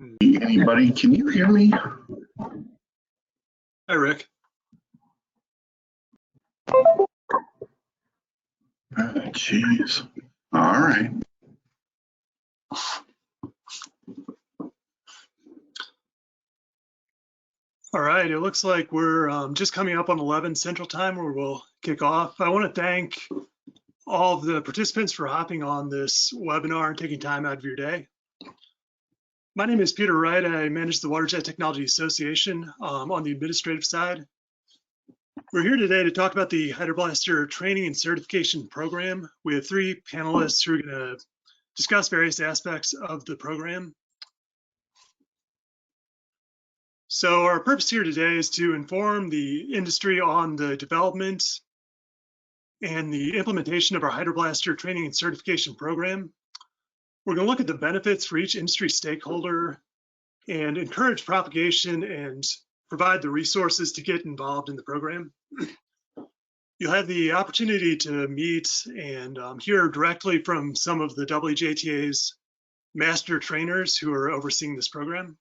Anybody, can you hear me? Hi, Rick. Jeez. All right. All right, it looks like we're just coming up on 11 Central Time where we'll kick off. I want to thank all of the participants for hopping on this webinar and taking time out of your day. My name is Peter Wright. I manage the WJTA Technology Association on the administrative side. We're here today to talk about the Hydroblaster Training and Certification Program. We have three panelists who are going to discuss various aspects of the program. So our purpose here today is to inform the industry on the development and the implementation of our Hydroblaster Training and Certification Program. We're going to look at the benefits for each industry stakeholder and encourage propagation and provide the resources to get involved in the program. You'll have the opportunity to meet and hear directly from some of the WJTA's master trainers who are overseeing this program.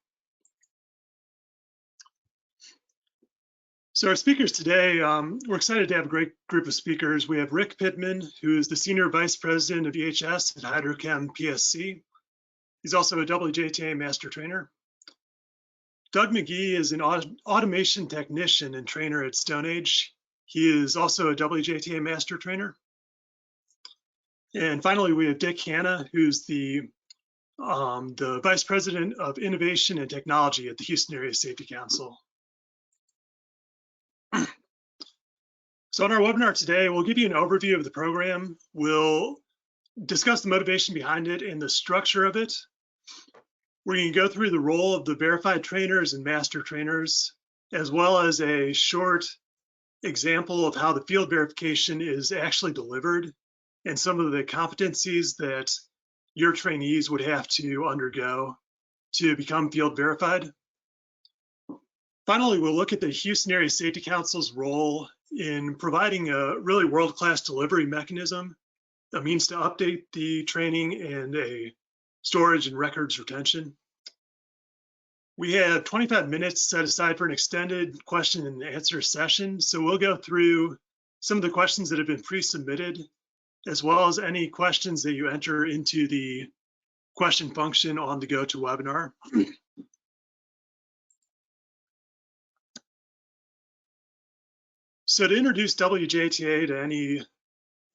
So our speakers today, we're excited to have a great group of speakers. We have Rick Pittman, who is the Senior Vice President of EHS at Hydrochem PSC. He's also a WJTA Master Trainer. Doug McGee is an automation technician and trainer at Stone Age. He is also a WJTA Master Trainer. And finally, we have Dick Hanna, who's the Vice President of Innovation and Technology at the Houston Area Safety Council. So on our webinar today, we'll give you an overview of the program. We'll discuss the motivation behind it and the structure of it. We're going to go through the role of the verified trainers and master trainers, as well as a short example of how the field verification is actually delivered and some of the competencies that your trainees would have to undergo to become field verified. Finally, we'll look at the Houston Area Safety Council's role in providing a really world-class delivery mechanism, a means to update the training, and a storage and records retention. We have 25 minutes set aside for an extended question and answer session. So we'll go through some of the questions that have been pre-submitted, as well as any questions that you enter into the question function on the GoToWebinar. So to introduce WJTA to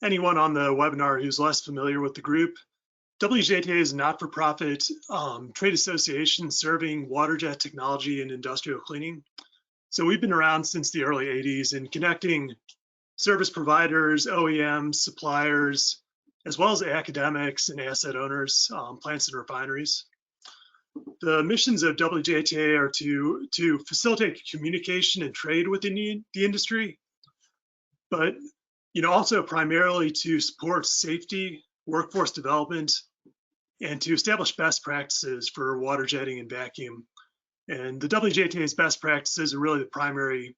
anyone on the webinar who's less familiar with the group, WJTA is a not-for-profit trade association serving water jet technology and industrial cleaning. So we've been around since the early 80s in connecting service providers, OEMs, suppliers, as well as academics and asset owners, plants and refineries. The missions of WJTA are to facilitate communication and trade within the industry, but also primarily to support safety, workforce development, and to establish best practices for water jetting and vacuum. And the WJTA's best practices are really the primary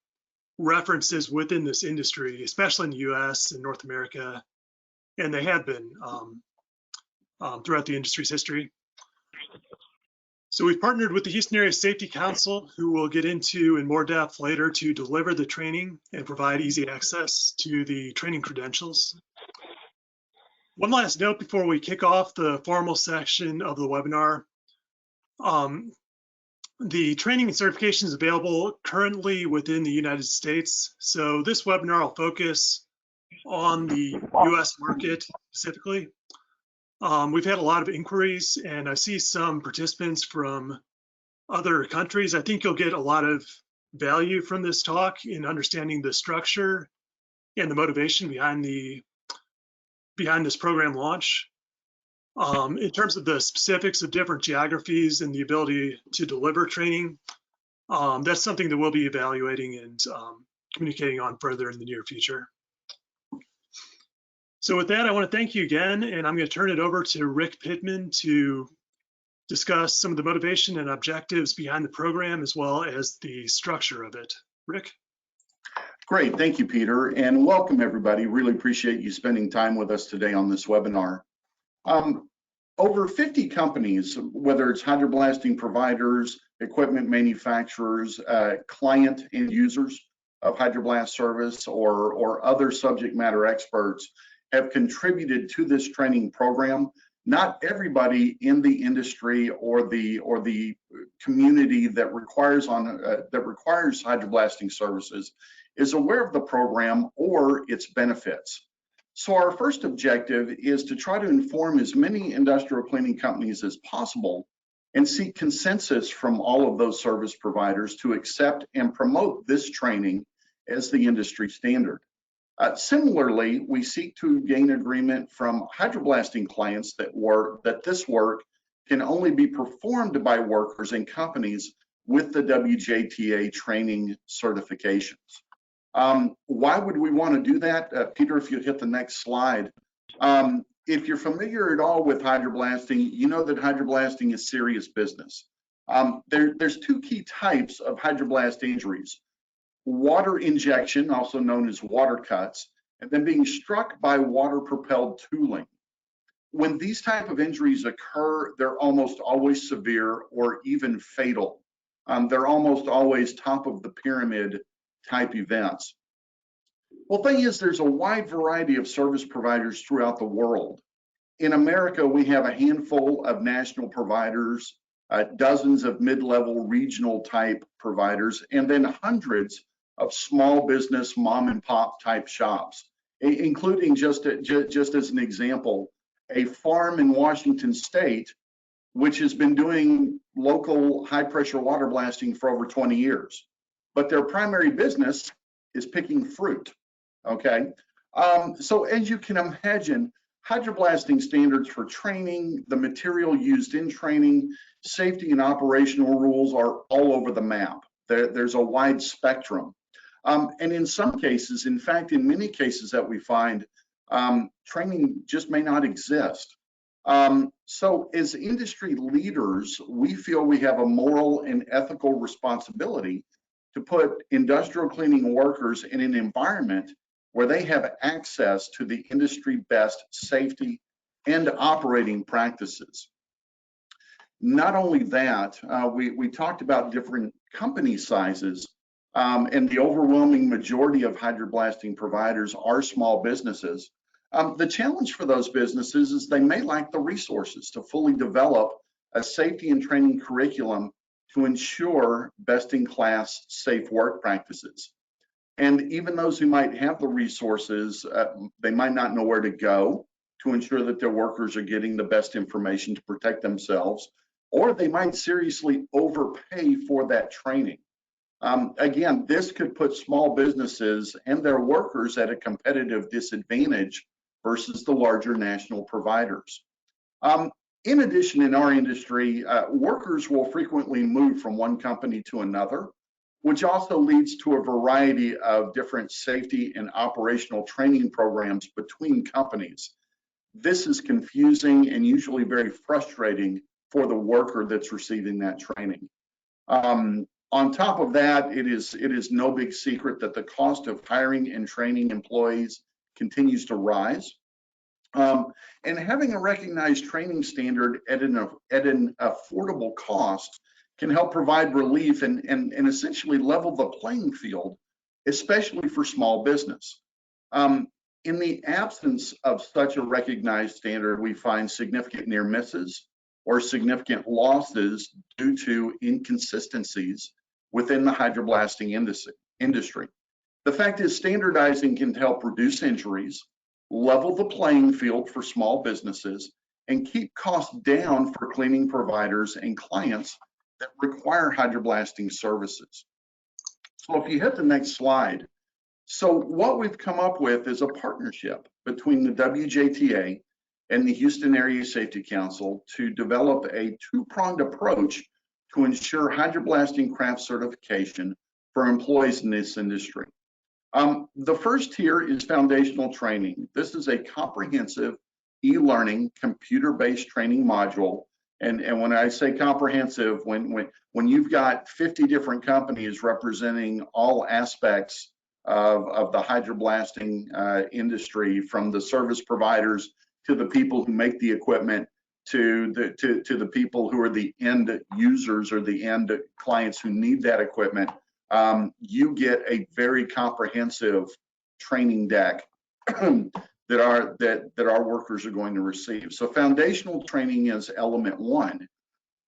references within this industry, especially in the US and North America, and they have been throughout the industry's history. So we've partnered with the Houston Area Safety Council, who we'll get into in more depth later, to deliver the training and provide easy access to the training credentials. One last note before we kick off the formal section of the webinar. The training and certification is available currently within the United States. So this webinar will focus on the US market specifically. We've had a lot of inquiries, and I see some participants from other countries. I think you'll get a lot of value from this talk in understanding the structure and the motivation behind this program launch. In terms of the specifics of different geographies and the ability to deliver training, that's something that we'll be evaluating and communicating on further in the near future. So with that, I want to thank you again, and I'm going to turn it over to Rick Pittman to discuss some of the motivation and objectives behind the program, as well as the structure of it. Rick? Great, thank you, Peter, and welcome everybody. Really appreciate you spending time with us today on this webinar. Over 50 companies, whether it's hydroblasting providers, equipment manufacturers, client end users of hydroblast service, or other subject matter experts, have contributed to this training program. Not everybody in the industry or the community that requires hydroblasting services is aware of the program or its benefits. So our first objective is to try to inform as many industrial cleaning companies as possible and seek consensus from all of those service providers to accept and promote this training as the industry standard. Similarly, we seek to gain agreement from hydroblasting clients that this work can only be performed by workers and companies with the WJTA training certifications. Why would we want to do that? Peter, if you hit the next slide. If you're familiar at all with hydroblasting, you know that hydroblasting is serious business. There's two key types of hydroblast injuries: water injection, also known as water cuts, and then being struck by water-propelled tooling. When these type of injuries occur, they're almost always severe or even fatal. They're almost always top of the pyramid type events. Well, thing is, there's a wide variety of service providers throughout the world. In America, we have a handful of national providers, dozens of mid-level regional type providers, and then hundreds of small business mom and pop type shops, including just as an example, a farm in Washington State, which has been doing local high pressure water blasting for over 20 years. But their primary business is picking fruit, okay? So as you can imagine, hydroblasting standards for training, the material used in training, safety and operational rules are all over the map. There's a wide spectrum. And in some cases, in fact, in many cases that we find, training just may not exist. So as industry leaders, we feel we have a moral and ethical responsibility to put industrial cleaning workers in an environment where they have access to the industry best safety and operating practices. Not only that, we talked about different company sizes, and the overwhelming majority of hydroblasting providers are small businesses. The challenge for those businesses is they may lack the resources to fully develop a safety and training curriculum to ensure best-in-class safe work practices. And even those who might have the resources, they might not know where to go to ensure that their workers are getting the best information to protect themselves, or they might seriously overpay for that training. Again, this could put small businesses and their workers at a competitive disadvantage versus the larger national providers. In addition, in our industry, workers will frequently move from one company to another, which also leads to a variety of different safety and operational training programs between companies. This is confusing and usually very frustrating for the worker that's receiving that training. On top of that, it is no big secret that the cost of hiring and training employees continues to rise. And having a recognized training standard at an affordable cost can help provide relief and essentially level the playing field, especially for small business. In the absence of such a recognized standard, we find significant near misses or significant losses due to inconsistencies within the hydroblasting industry. The fact is, standardizing can help reduce injuries, level the playing field for small businesses, and keep costs down for cleaning providers and clients that require hydroblasting services. So if you hit the next slide, so what we've come up with is a partnership between the WJTA and the Houston Area Safety Council to develop a two-pronged approach to ensure hydroblasting craft certification for employees in this industry. The first tier is foundational training. This is a comprehensive e-learning computer-based training module. And when I say comprehensive, when you've got 50 different companies representing all aspects of the hydroblasting industry, from the service providers to the people who make the equipment, to the people who are the end users or the end clients who need that equipment, you get a very comprehensive training deck that our workers are going to receive. So foundational training is element one,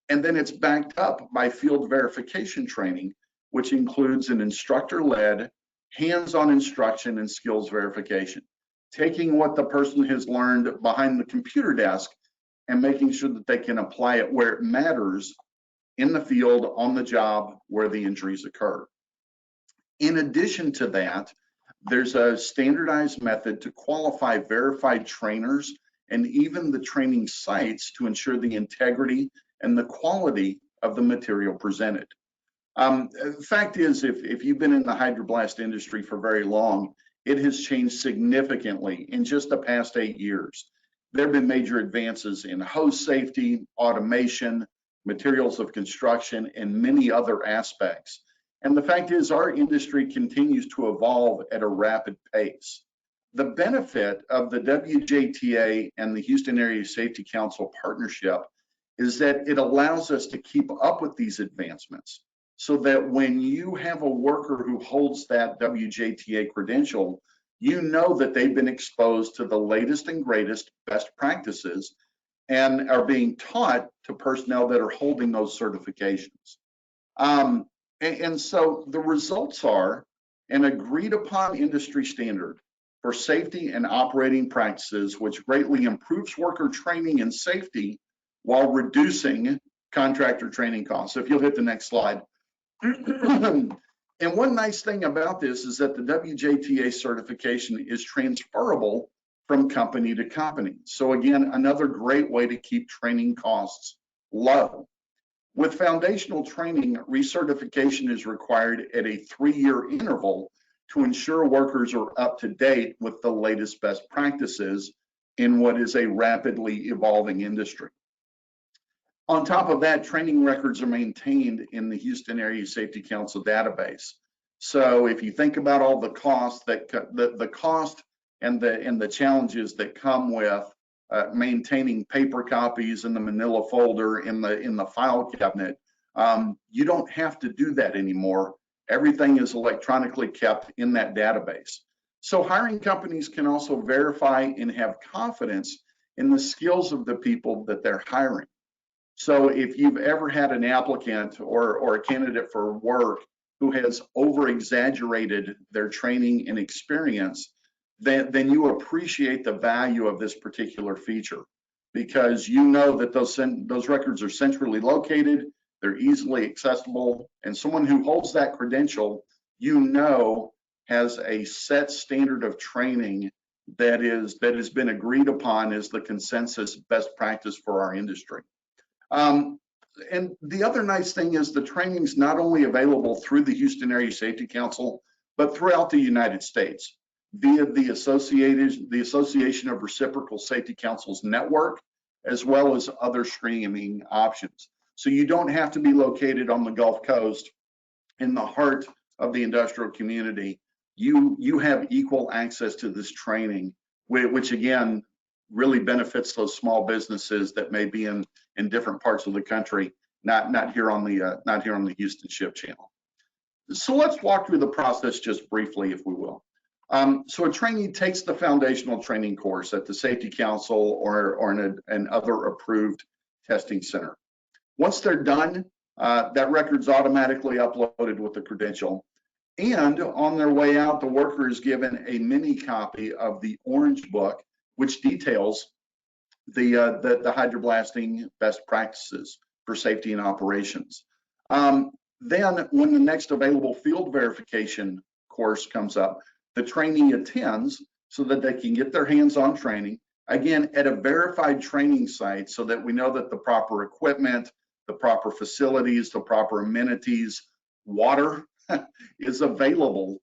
and then it's backed up by field verification training, which includes an instructor-led, hands-on instruction and skills verification, taking what the person has learned behind the computer desk and making sure that they can apply it where it matters in the field, on the job, where the injuries occur. In addition to that, there's a standardized method to qualify verified trainers and even the training sites to ensure the integrity and the quality of the material presented. The fact is, if you've been in the hydroblast industry for very long, it has changed significantly in just the past 8 years. There have been major advances in hose safety, automation, materials of construction, and many other aspects. And the fact is, our industry continues to evolve at a rapid pace. The benefit of the WJTA and the Houston Area Safety Council partnership is that it allows us to keep up with these advancements, so that when you have a worker who holds that WJTA credential, you know that they've been exposed to the latest and greatest best practices and are being taught to personnel that are holding those certifications. And so the results are an agreed upon industry standard for safety and operating practices, which greatly improves worker training and safety while reducing contractor training costs. So if you'll hit the next slide. And one nice thing about this is that the WJTA certification is transferable from company to company. So again, another great way to keep training costs low. With foundational training, recertification is required at a 3-year interval to ensure workers are up to date with the latest best practices in what is a rapidly evolving industry. On top of that, training records are maintained in the Houston Area Safety Council database. So if you think about all the costs the cost and the challenges that come with maintaining paper copies in the manila folder in the file cabinet, you don't have to do that anymore. Everything is electronically kept in that database. So hiring companies can also verify and have confidence in the skills of the people that they're hiring. So if you've ever had an applicant or a candidate for work who has over-exaggerated their training and experience, then you appreciate the value of this particular feature, because you know that those records are centrally located, they're easily accessible, and someone who holds that credential, you know, has a set standard of training that has been agreed upon as the consensus best practice for our industry. And the other nice thing is the training is not only available through the Houston Area Safety Council, but throughout the United States via the Association of Reciprocal Safety Councils network, as well as other streaming options. So you don't have to be located on the Gulf Coast in the heart of the industrial community. You have equal access to this training, which again really benefits those small businesses that may be in different parts of the country, not here on the Houston Ship Channel. So let's walk through the process just briefly, if we will. So a trainee takes the foundational training course at the Safety Council or in an other approved testing center. Once they're done, that record's automatically uploaded with the credential. And on their way out, the worker is given a mini copy of the Orange Book, which details the hydroblasting best practices for safety and operations. Then when the next available field verification course comes up, the trainee attends so that they can get their hands-on training, again, at a verified training site, so that we know that the proper equipment, the proper facilities, the proper amenities, water is available,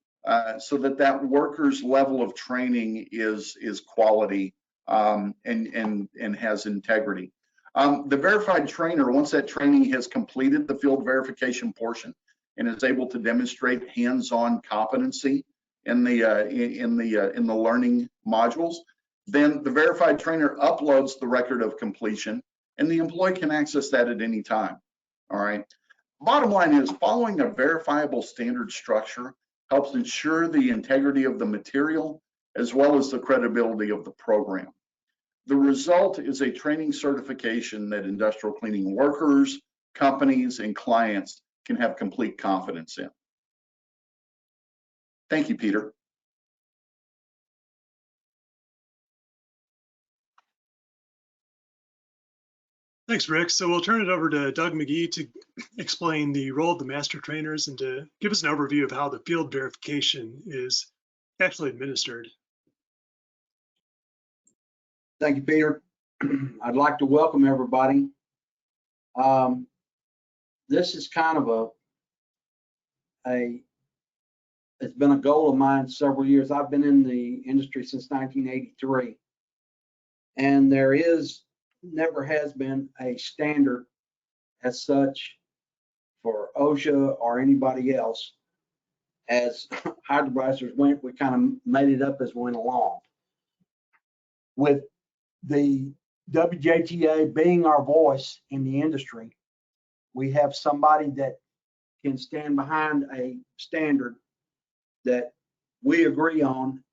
so that worker's level of training is quality and has integrity. The verified trainer, once that trainee has completed the field verification portion and is able to demonstrate hands-on competency in the learning modules, then the verified trainer uploads the record of completion and the employee can access that at any time. All right. Bottom line is, following a verifiable standard structure helps ensure the integrity of the material as well as the credibility of the program. The result is a training certification that industrial cleaning workers, companies, and clients can have complete confidence in. Thank you, Peter. Thanks, Rick. So we'll turn it over to Doug McGee to explain the role of the master trainers and to give us an overview of how the field verification is actually administered. Thank you, Peter. I'd like to welcome everybody. This is kind of it's been a goal of mine several years. I've been in the industry since 1983, and there never has been a standard as such for OSHA or anybody else. As Hydroblasters went, we kind of made it up as we went along. With the WJTA being our voice in the industry, we have somebody that can stand behind a standard that we agree on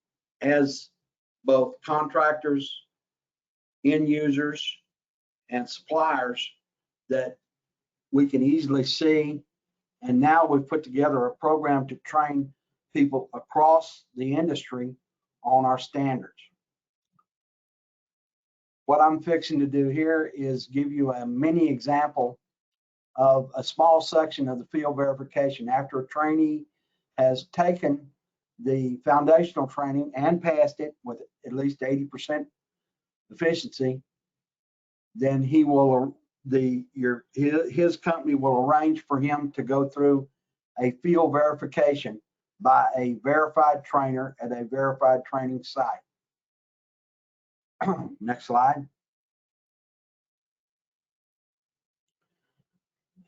as both contractors, end users, and suppliers, that we can easily see. And now we've put together a program to train people across the industry on our standards. What I'm fixing to do here is give you a mini example of a small section of the field verification. After a trainee has taken the foundational training and passed it with at least 80% efficiency, then he will, his company will arrange for him to go through a field verification by a verified trainer at a verified training site. Next slide.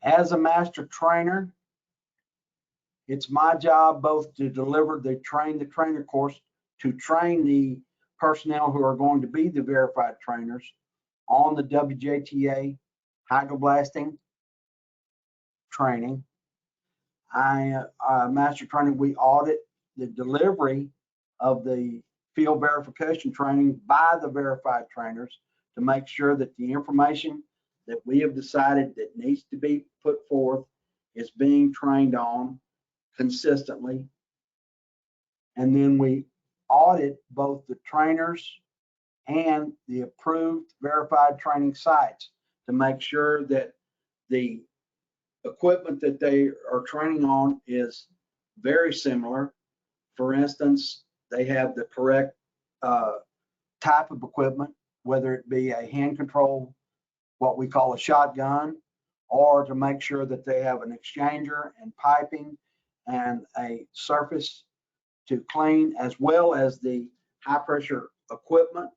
As a master trainer, it's my job both to deliver the train the trainer course, to train the personnel who are going to be the verified trainers on the WJTA hydroblasting training. Master trainer, we audit the delivery of the field verification training by the verified trainers to make sure that the information that we have decided that needs to be put forth is being trained on consistently. And then we audit both the trainers and the approved verified training sites to make sure that the equipment that they are training on is very similar. For instance, they have the correct type of equipment, whether it be a hand control, what we call a shotgun, or to make sure that they have an exchanger and piping and a surface to clean, as well as the high pressure equipment,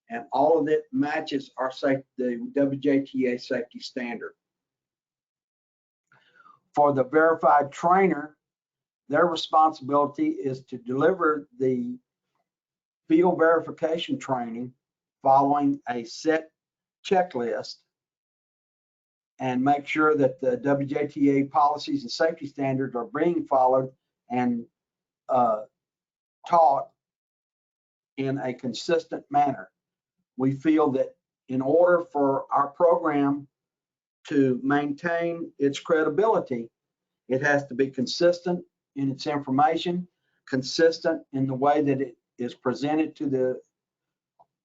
and all of it matches our the WJTA safety standard. For the verified trainer, their responsibility is to deliver the field verification training following a set checklist and make sure that the WJTA policies and safety standards are being followed and taught in a consistent manner. We feel that in order for our program to maintain its credibility, it has to be consistent in its information, consistent in the way that it is presented to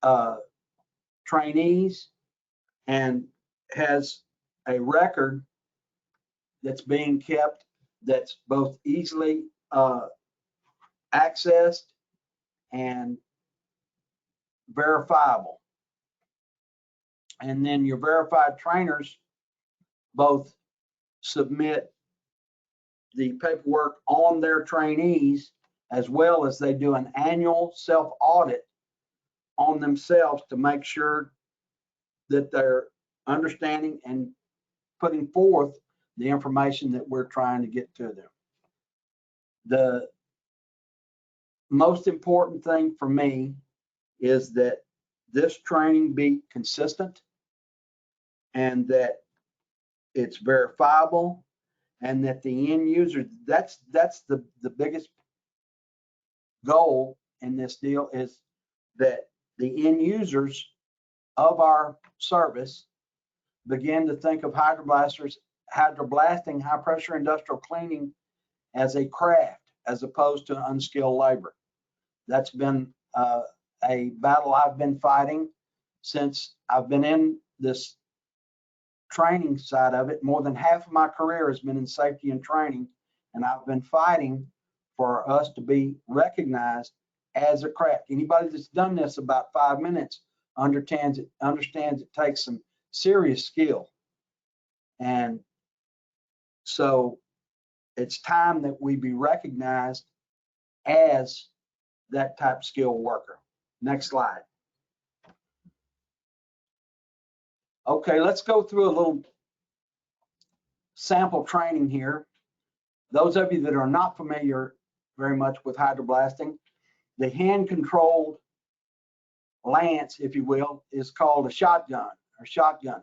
the trainees, and has a record that's being kept that's both easily accessed and verifiable. And then your verified trainers both submit the paperwork on their trainees, as well as they do an annual self-audit on themselves to make sure that they're understanding and putting forth the information that we're trying to get to them. The most important thing for me is that this training be consistent and that it's verifiable, and that the end user, that's the biggest goal in this deal, is that the end users of our service begin to think of hydroblasting, high pressure industrial cleaning, as a craft as opposed to unskilled labor. That's been a battle I've been fighting since I've been in this training side of it. More than half of my career has been in safety and training, and I've been fighting for us to be recognized as a craft. Anybody that's done this about 5 minutes understands it takes some serious skill. And so it's time that we be recognized as that type of skilled worker. Next slide. Okay, let's go through a little sample training here. Those of you that are not familiar very much with hydroblasting, the hand-controlled lance, if you will, is called a shotgun or shotgunning.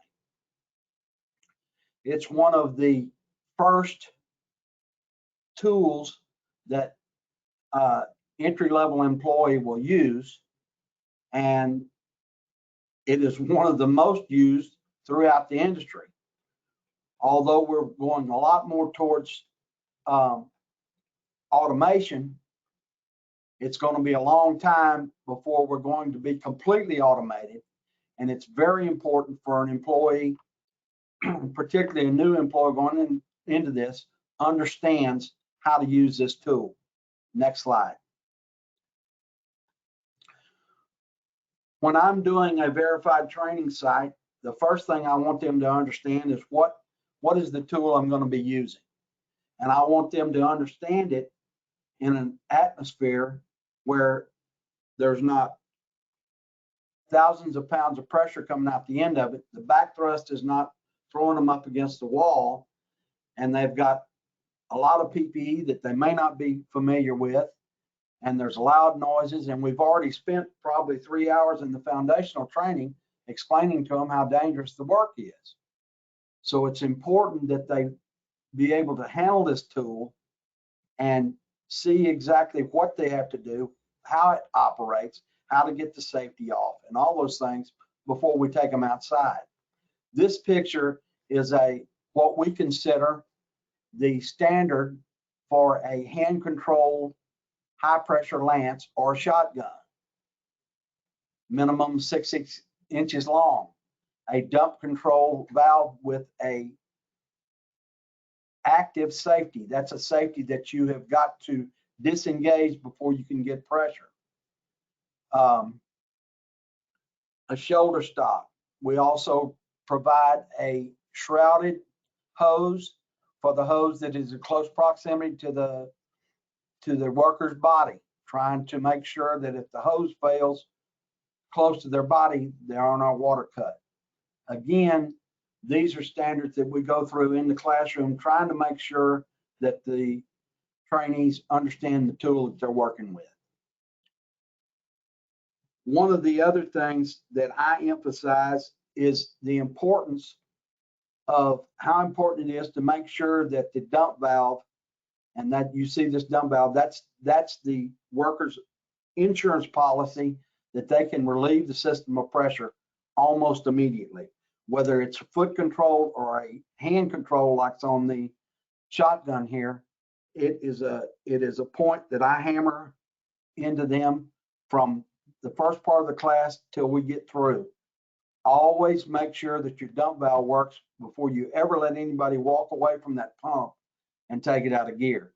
It's one of the first tools that entry-level employee will use, and it is one of the most used throughout the industry. Although we're going a lot more towards automation, it's going to be a long time before we're going to be completely automated. And it's very important for an employee, particularly a new employee going into this, understands how to use this tool. Next slide. When I'm doing a verified training site, the first thing I want them to understand is what is the tool I'm going to be using. And I want them to understand it in an atmosphere where there's not thousands of pounds of pressure coming out the end of it. The back thrust is not throwing them up against the wall, and they've got a lot of PPE that they may not be familiar with, and there's loud noises, and we've already spent probably 3 hours in the foundational training explaining to them how dangerous the work is. So it's important that they be able to handle this tool and see exactly what they have to do, how it operates, how to get the safety off, and all those things before we take them outside. This picture is what we consider the standard for a hand-controlled high-pressure lance or shotgun. Minimum 6 inches long, a dump control valve with a active safety. That's a safety that you have got to disengage before you can get pressure. A shoulder stop. We also provide a shrouded hose for the hose that is in close proximity to the worker's body, trying to make sure that if the hose fails close to their body, they're on our water cut. Again, these are standards that we go through in the classroom, trying to make sure that the trainees understand the tool that they're working with. One of the other things that I emphasize is the importance of how important it is to make sure that the dump valve, and that you see this dump valve, that's the worker's insurance policy, that they can relieve the system of pressure almost immediately. Whether it's foot control or a hand control like on the shotgun here, it is a point that I hammer into them from the first part of the class till we get through. Always make sure that your dump valve works before you ever let anybody walk away from that pump and take it out of gear.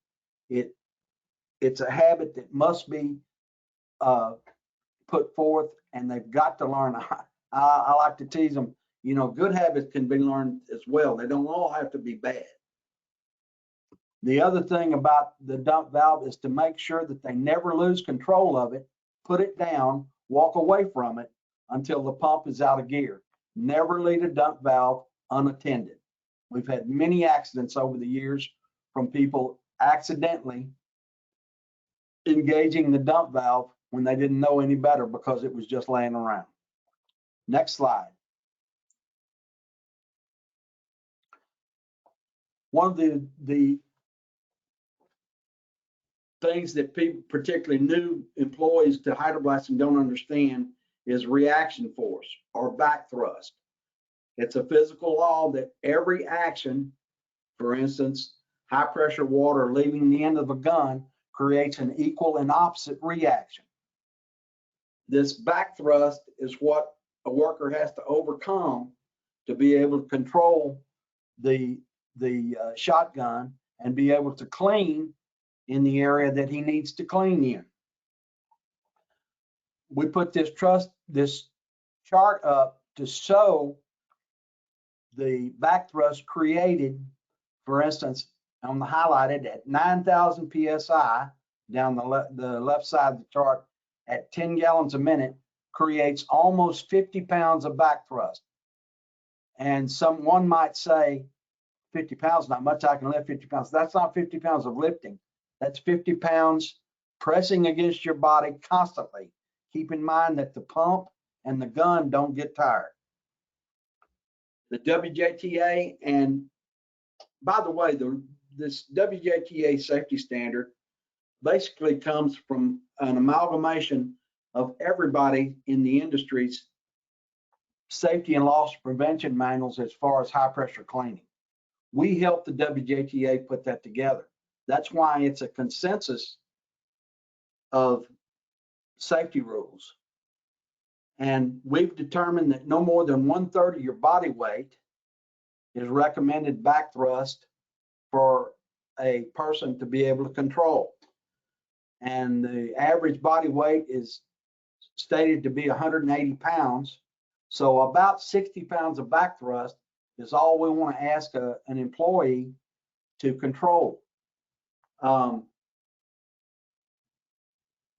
It's a habit that must be put forth, and they've got to learn. I like to tease them, you know, good habits can be learned as well. They don't all have to be bad. The other thing about the dump valve is to make sure that they never lose control of it, put it down, walk away from it until the pump is out of gear. Never leave a dump valve unattended. We've had many accidents over the years from people accidentally engaging the dump valve when they didn't know any better because it was just laying around. Next slide. One of the things that people, particularly new employees to hydroblasting, don't understand is reaction force or back thrust. It's a physical law that every action, for instance, high pressure water leaving the end of a gun, creates an equal and opposite reaction. This back thrust is what a worker has to overcome to be able to control the shotgun and be able to clean in the area that he needs to clean in. We put this chart up to show the back thrust created, for instance, on the highlighted at 9,000 PSI down the left side of the chart at 10 gallons a minute creates almost 50 pounds of back thrust. And one might say 50 pounds, not much, I can lift 50 pounds. That's not 50 pounds of lifting. That's 50 pounds pressing against your body constantly. Keep in mind that the pump and the gun don't get tired. The WJTA, and by the way, this WJTA safety standard basically comes from an amalgamation of everybody in the industry's safety and loss prevention manuals as far as high pressure cleaning. We helped the WJTA put that together. That's why it's a consensus of safety rules. And we've determined that no more than 1/3 of your body weight is recommended back thrust for a person to be able to control. And the average body weight is stated to be 180 pounds. So about 60 pounds of back thrust is all we want to ask an employee to control.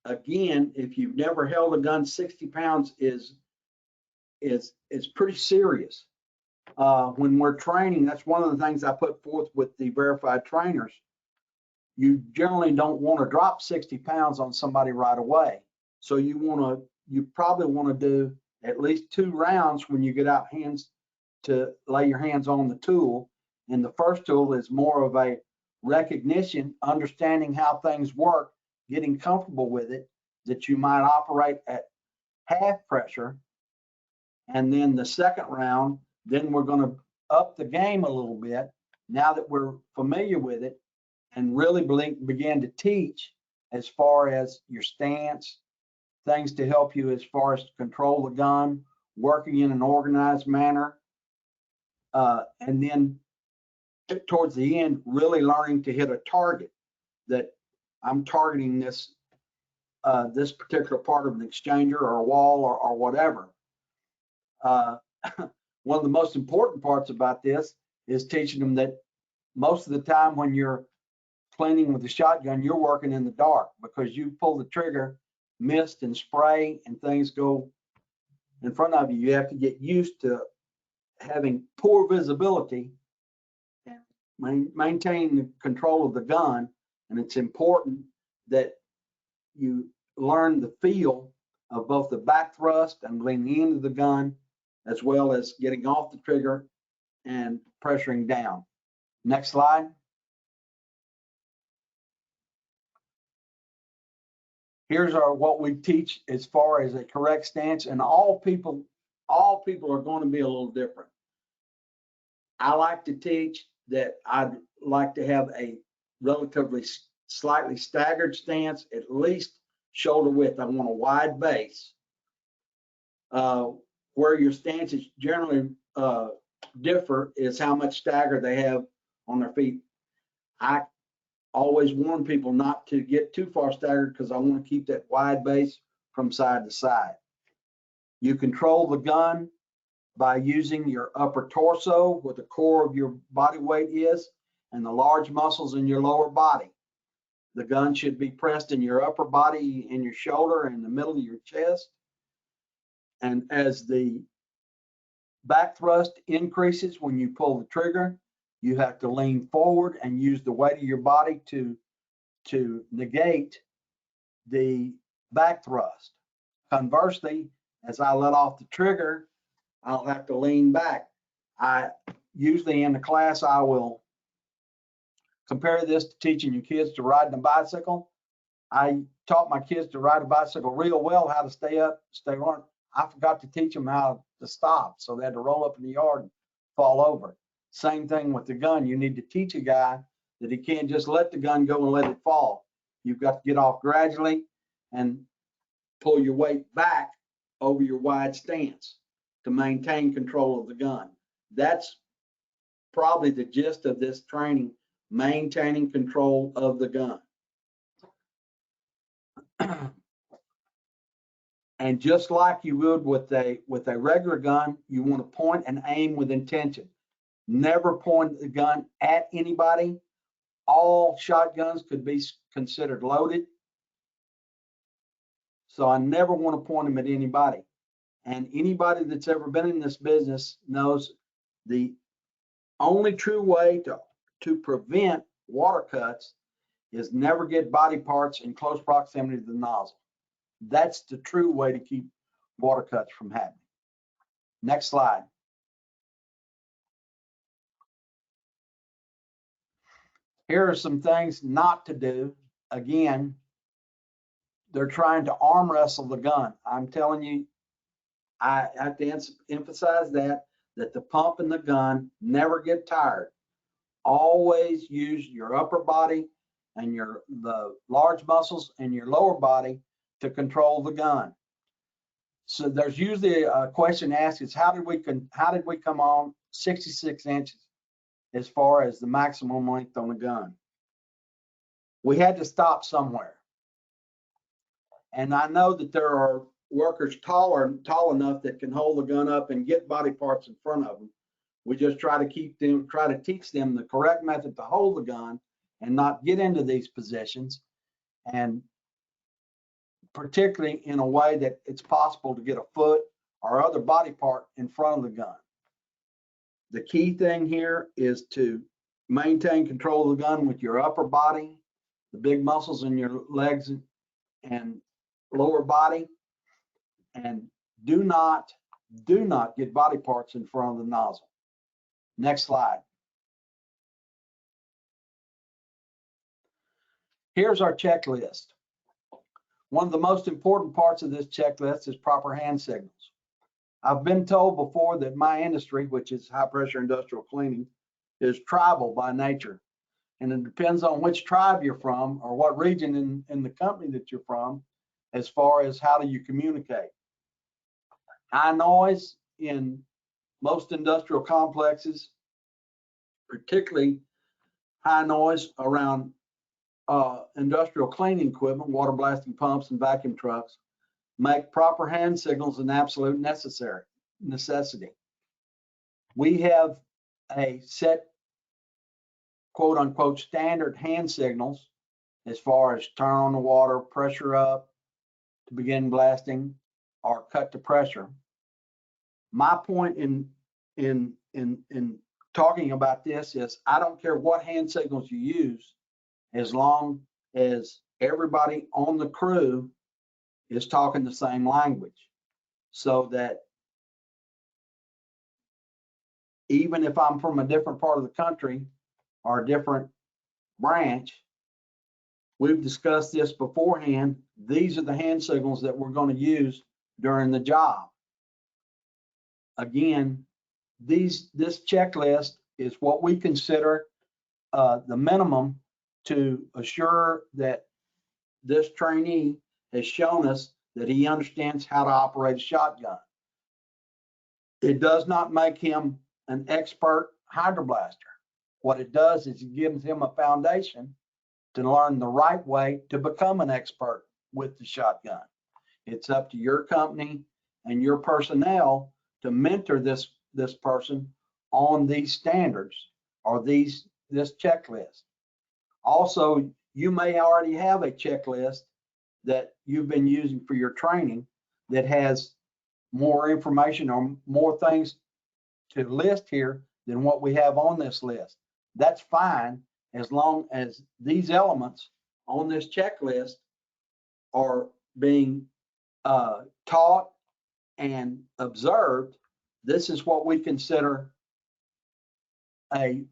Again, if you've never held a gun, 60 pounds is pretty serious. When we're training, that's one of the things I put forth with the verified trainers. You generally don't want to drop 60 pounds on somebody right away. So you probably want to do at least 2 rounds when you get out to lay your hands on the tool. And the first tool is more of a recognition, understanding how things work, getting comfortable with it, that you might operate at half pressure. And then the second round, then we're going to up the game a little bit now that we're familiar with it and really begin to teach as far as your stance, things to help you as far as control the gun, working in an organized manner, and then towards the end, really learning to hit a target that I'm targeting this particular part of an exchanger or a wall or whatever. One of the most important parts about this is teaching them that most of the time when you're cleaning with the shotgun, you're working in the dark because you pull the trigger, mist and spray and things go in front of you. You have to get used to having poor visibility and maintain the control of the gun. And it's important that you learn the feel of both the back thrust and leaning into the gun, as well as getting off the trigger and pressuring down. Next slide. Here's what we teach as far as a correct stance, and all people are going to be a little different. I like to teach that I'd like to have a relatively slightly staggered stance, at least shoulder width. I want a wide base. Where your stances generally differ is how much stagger they have on their feet. I always warn people not to get too far staggered because I want to keep that wide base from side to side. You control the gun by using your upper torso, where the core of your body weight is, and the large muscles in your lower body. The gun should be pressed in your upper body, in your shoulder, and in the middle of your chest. And as the back thrust increases when you pull the trigger, you have to lean forward and use the weight of your body to negate the back thrust. Conversely, as I let off the trigger, I'll have to lean back. I usually in the class, I will compare this to teaching your kids to ride a bicycle. I taught my kids to ride a bicycle real well, how to stay up, stay on. I forgot to teach them how to stop, so they had to roll up in the yard and fall over. Same thing with the gun. You need to teach a guy that he can't just let the gun go and let it fall. You've got to get off gradually and pull your weight back over your wide stance to maintain control of the gun. That's probably the gist of this training, maintaining control of the gun. And just like you would with a regular gun, you want to point and aim with intention. Never point the gun at anybody. All shotguns could be considered loaded. So I never want to point them at anybody. And anybody that's ever been in this business knows the only true way to prevent water cuts is never get body parts in close proximity to the nozzle. That's the true way to keep water cuts from happening. Next slide. Here are some things not to do. Again, they're trying to arm wrestle the gun. I'm telling you, I have to emphasize that the pump and the gun never get tired. Always use your upper body and the large muscles and your lower body to control the gun. So there's usually a question asked is how did we come on 66 inches as far as the maximum length on the gun? We had to stop somewhere. And I know that there are workers tall enough that can hold the gun up and get body parts in front of them. We just try to teach them the correct method to hold the gun and not get into these positions, and particularly in a way that it's possible to get a foot or other body part in front of the gun. The key thing here is to maintain control of the gun with your upper body, the big muscles in your legs and lower body, and do not get body parts in front of the nozzle. Next slide. Here's our checklist. One of the most important parts of this checklist is proper hand signals. I've been told before that my industry, which is high pressure industrial cleaning, is tribal by nature. And it depends on which tribe you're from or what region in the company that you're from as far as how do you communicate. High noise in most industrial complexes, particularly high noise around industrial cleaning equipment, water blasting pumps and vacuum trucks, make proper hand signals an absolute necessity. We have a set quote unquote standard hand signals as far as turn on the water, pressure up to begin blasting, or cut to pressure. My point in talking about this is I don't care what hand signals you use, as long as everybody on the crew is talking the same language, so that even if I'm from a different part of the country or a different branch, we've discussed this beforehand. These are the hand signals that we're going to use during the job. Again, this checklist is what we consider the minimum to assure that this trainee has shown us that he understands how to operate a shotgun. It does not make him an expert hydroblaster. What it does is it gives him a foundation to learn the right way to become an expert with the shotgun. It's up to your company and your personnel to mentor this person on these standards or this checklist. Also, you may already have a checklist that you've been using for your training that has more information or more things to list here than what we have on this list. That's fine, as long as these elements on this checklist are being taught and observed. This is what we consider a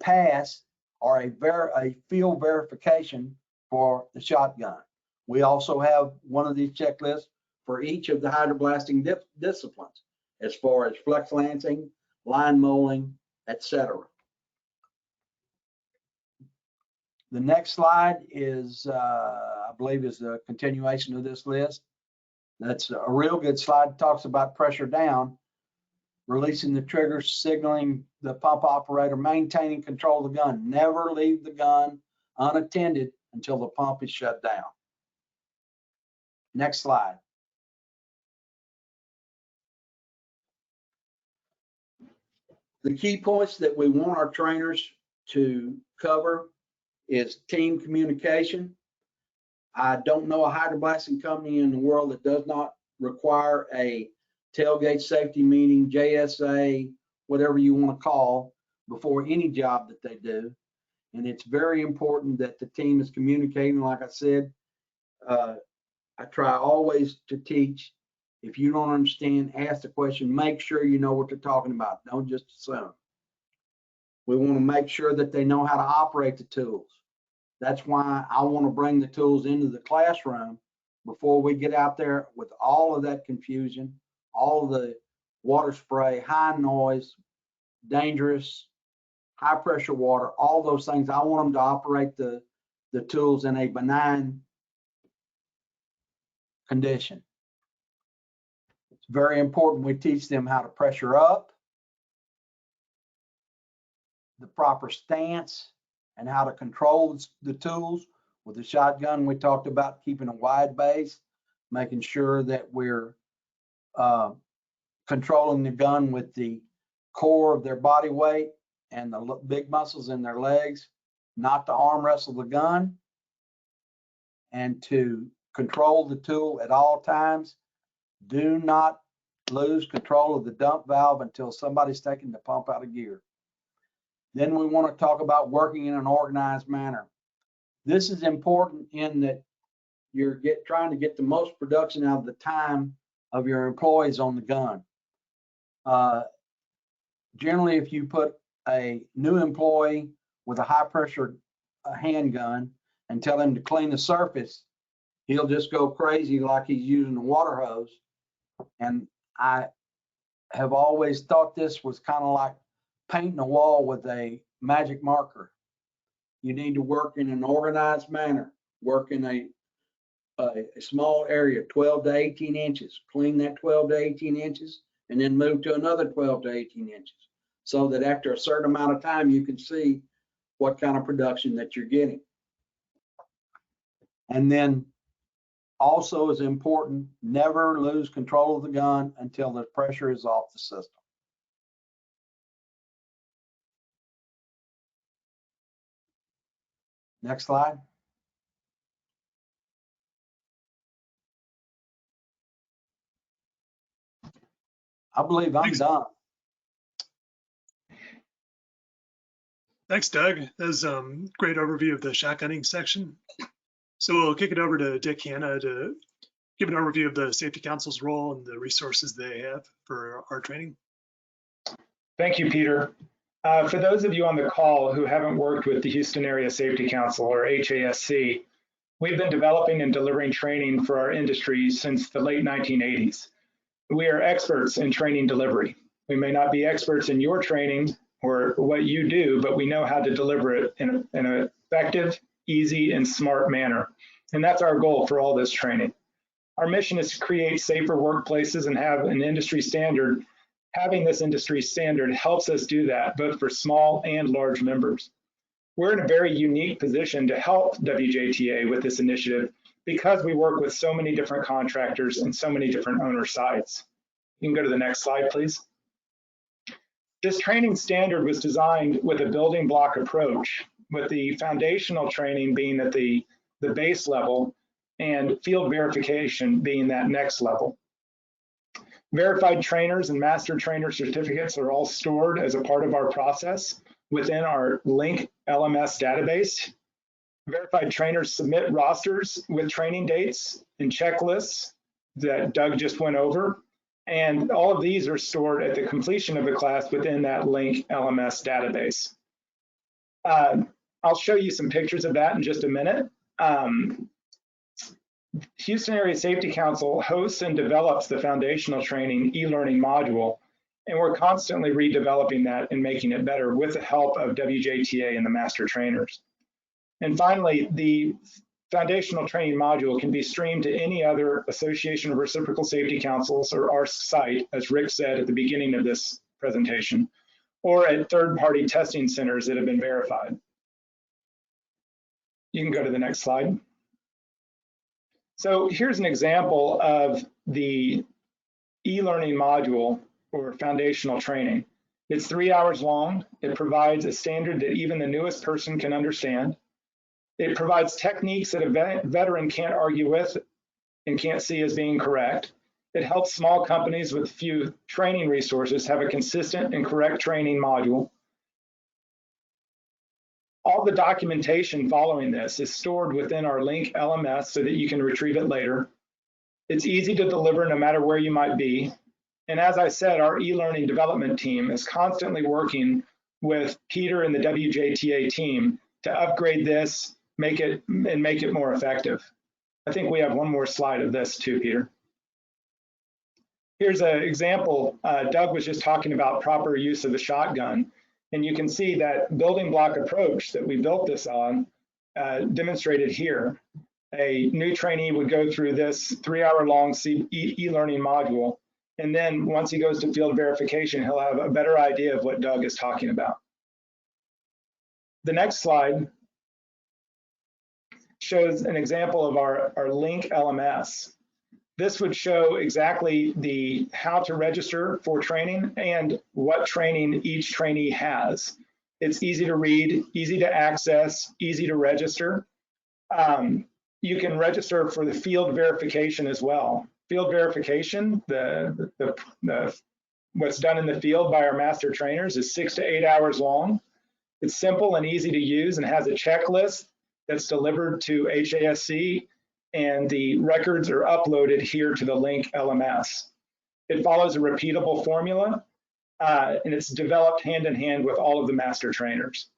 pass or a field verification for the shotgun. We also have one of these checklists for each of the hydroblasting disciplines, as far as flex lancing, line molding, etc. The next slide is, I believe, is a continuation of this list. That's a real good slide. It talks about pressure down, releasing the trigger, signaling the pump operator, maintaining control of the gun. Never leave the gun unattended until the pump is shut down. Next slide. The key points that we want our trainers to cover is team communication. I don't know a hydroblasting company in the world that does not require a tailgate safety meeting, JSA, whatever you want to call, before any job that they do. And it's very important that the team is communicating. Like I said, I try always to teach. If you don't understand, ask the question. Make sure you know what they're talking about. Don't just assume. We want to make sure that they know how to operate the tools. That's why I want to bring the tools into the classroom before we get out there with all of that confusion, all of the water spray, high noise, dangerous, high pressure water, all those things. I want them to operate the tools in a benign condition. It's very important we teach them how to pressure up, the proper stance, and how to control the tools. With the shotgun, we talked about keeping a wide base, making sure that we're controlling the gun with the core of their body weight and the big muscles in their legs, not to arm wrestle the gun, and to control the tool at all times. Do not lose control of the dump valve until somebody's taking the pump out of gear. Then we want to talk about working in an organized manner. This is important in that you're trying to get the most production out of the time of your employees on the gun. Generally, if you put a new employee with a high pressure handgun and tell him to clean the surface, he'll just go crazy like he's using a water hose. And I have always thought this was kind of like painting a wall with a magic marker. You need to work in an organized manner, work in a small area, 12 to 18 inches, clean that 12 to 18 inches, and then move to another 12 to 18 inches, so that after a certain amount of time, you can see what kind of production that you're getting. And then also is important, never lose control of the gun until the pressure is off the system. Next slide. I believe I'm done. Thanks, Doug. That was a great overview of the shotgunning section. So we'll kick it over to Dick Hanna to give an overview of the Safety Council's role and the resources they have for our training. Thank you, Peter. For those of you on the call who haven't worked with the Houston Area Safety Council, or HASC, we've been developing and delivering training for our industry since the late 1980s. We are experts in training delivery. We may not be experts in your training or what you do, but we know how to deliver it in an effective, easy, and smart manner. And that's our goal for all this training. Our mission is to create safer workplaces and have an industry standard. Having this industry standard helps us do that, both for small and large members. We're in a very unique position to help WJTA with this initiative because we work with so many different contractors and so many different owner sites. You can go to the next slide, please. This training standard was designed with a building block approach, with the foundational training being at the base level and field verification being that next level. Verified trainers and master trainer certificates are all stored as a part of our process within our Link LMS database. Verified trainers submit rosters with training dates and checklists that Doug just went over. And all of these are stored at the completion of the class within that Link LMS database. I'll show you some pictures of that in just a minute. Houston Area Safety Council hosts and develops the foundational training e-learning module, and we're constantly redeveloping that and making it better with the help of WJTA and the master trainers. And finally, the foundational training module can be streamed to any other Association of Reciprocal Safety Councils or our site, as Rick said at the beginning of this presentation, or at third-party testing centers that have been verified. You can go to the next slide. So here's an example of the e-learning module or foundational training. It's 3 hours long. It provides a standard that even the newest person can understand. It provides techniques that a veteran can't argue with and can't see as being correct. It helps small companies with few training resources have a consistent and correct training module. All the documentation following this is stored within our link LMS so that you can retrieve it later. It's easy to deliver no matter where you might be. And as I said, our e-learning development team is constantly working with Peter and the WJTA team to upgrade this, make it more effective. I think we have one more slide of this too, Peter. Here's an example. Doug was just talking about proper use of the shotgun. And you can see that building block approach that we built this on demonstrated here. A new trainee would go through this 3 hour long e-learning module. And then once he goes to field verification, he'll have a better idea of what Doug is talking about. The next slide shows an example of our link LMS. This would show exactly how to register for training and what training each trainee has. It's easy to read, easy to access, easy to register. You can register for the field verification as well. Field verification, what's done in the field by our master trainers is 6 to 8 hours long. It's simple and easy to use and has a checklist that's delivered to HASC, and the records are uploaded here to the link LMS. It follows a repeatable formula, and it's developed hand in hand with all of the master trainers.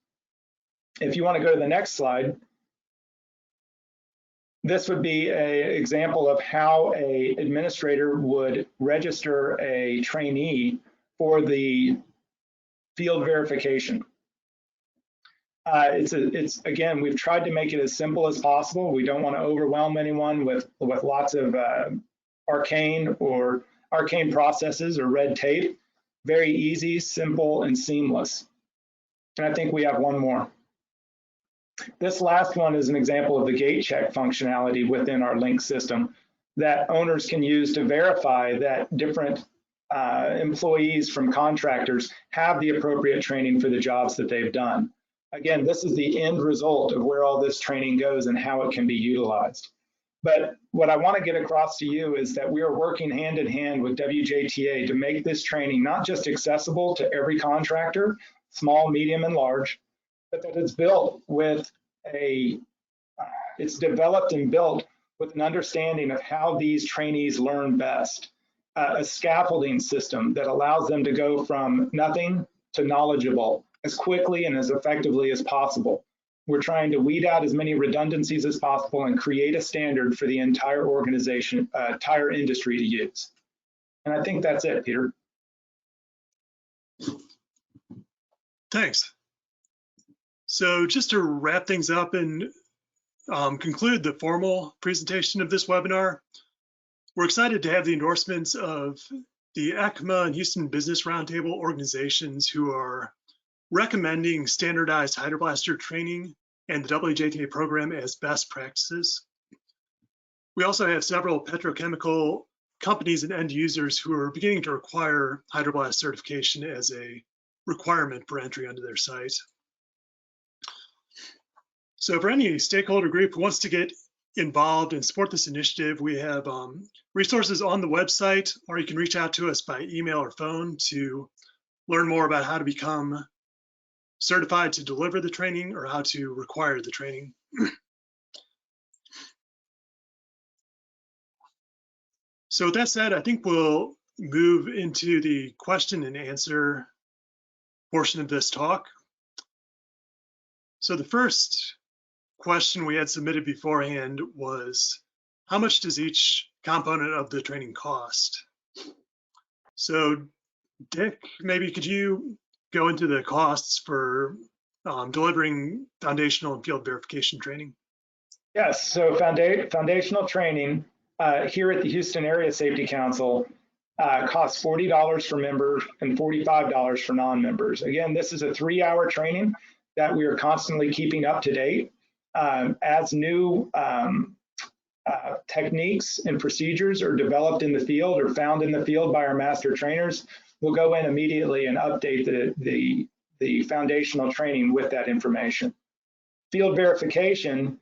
If you want to go to the next slide, this would be an example of how an administrator would register a trainee for the field verification. Again, we've tried to make it as simple as possible. We don't want to overwhelm anyone with lots of arcane processes or red tape. Very easy, simple, and seamless. And I think we have one more. This last one is an example of the gate check functionality within our link system that owners can use to verify that different employees from contractors have the appropriate training for the jobs that they've done. Again, this is the end result of where all this training goes and how it can be utilized. But what I want to get across to you is that we are working hand in hand with WJTA to make this training not just accessible to every contractor, small, medium, and large, but that it's built with it's developed and built with an understanding of how these trainees learn best, a scaffolding system that allows them to go from nothing to knowledgeable as quickly and as effectively as possible. We're trying to weed out as many redundancies as possible and create a standard for the entire organization, entire industry to use. And I think that's it, Peter. Thanks. So just to wrap things up and conclude the formal presentation of this webinar, we're excited to have the endorsements of the ECMA and Houston Business Roundtable organizations who are recommending standardized Hydroblaster training and the WJTA program as best practices. We also have several petrochemical companies and end users who are beginning to require Hydroblast certification as a requirement for entry onto their site. So for any stakeholder group who wants to get involved and support this initiative, we have resources on the website, or you can reach out to us by email or phone to learn more about how to become certified to deliver the training or how to require the training. So with that said, I think we'll move into the question and answer portion of this talk. So the first question we had submitted beforehand was, how much does each component of the training cost? So Dick, maybe could you go into the costs for delivering foundational and field verification training? Yes, so foundational training here at the Houston Area Safety Council costs $40 for members and $45 for non-members. Again, this is a 3-hour training that we are constantly keeping up to date. As new techniques and procedures are developed in the field or found in the field by our master trainers, we'll go in immediately and update the foundational training with that information. Field verification